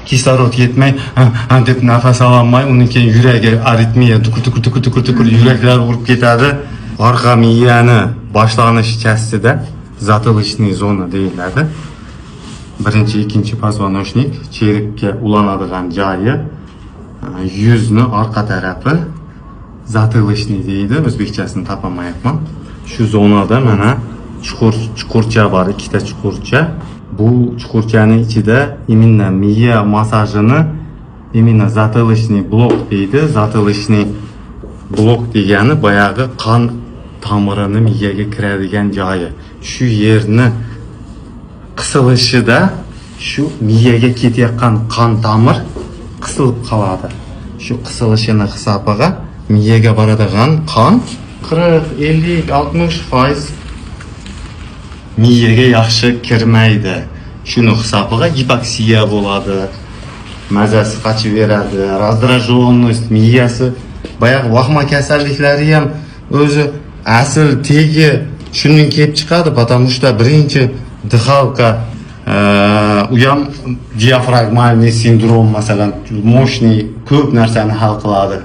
kislorod yetmay deb nafas ololmay, undan keyin yuragi aritmiya, tukur yuraklar urib ketadi. Orqa miyani boshlanish chastida затылочный zona deyiladi. Birinchi, ikkinchi позвоночник, cherikka ulanadigan joyi, yuzni orqa tarafi затылочный deydi. O'zbekchasini topolmayapman. Shu zonada mana chuqurcha bor, ikkita chuqurcha. Bu chuqurchaning ichida именно miya massajini именно затылочный blok deydi. Затылочный blok degani boyagi qon tomirini miyaga kiradigan joyi. Shu yerni qisilishida shu miyaga ketayotgan qon tomir qisilib qoladi. Shu qisilishini hisobiga miyaga boradigan qon 40, 50, 60% miyaga yaxshi kirmaydi. Shuni hisobiga gipoksiya bo'ladi. Mazasi qochib beradi, раздраженность, miyasi boyagi vahma kasalliklari ham o'zi asl tegi shundan kelib chiqadi, потому что birinchi dixalka u ham diafragmальный sindrom masalan, мощный ko'p narsani hal qiladi.